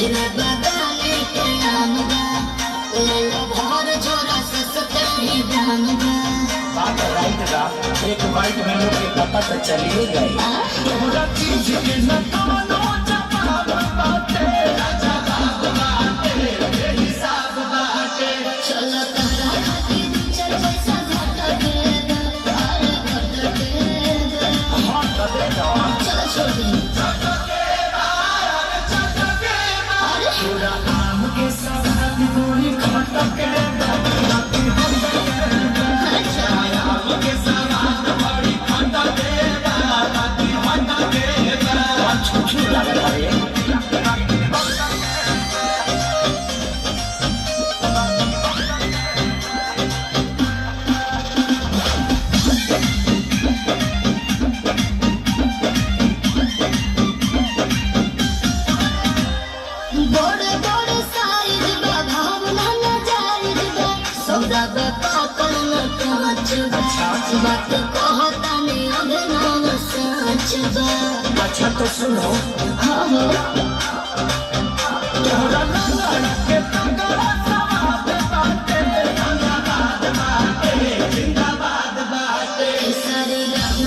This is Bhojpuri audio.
मेरे बगाने के आम बा ले लो भर झोरा से 70 ग्राम बा। बात राइट बा, एक बाइट में लोग के पता तो चलिए गए। तोरा चीज के न कवनो जवाब बाटे, जवाब बाटे, हिसाब बाटे। चलो तहरा खातिर चल पैसा घट के दे, अरे घट के दे। हाँ तो दे दो। चलो छोड़ दे। पूरा आम के साथ गोली खटके आम के साथ बड़ी खटके छुछू लग रहा है। बड़े बड़े साइज बा भावना न जायज बा सौदा बा पाकल न कांच बा बात कहता ने अभिनव सच बा। अच्छा तो सुनो, हाँ हो तोरा लंगड़ के तंगड़ा सवाद बाटे, जिंदाबाद बाटे, जिंदाबाद बाटे। सारे राम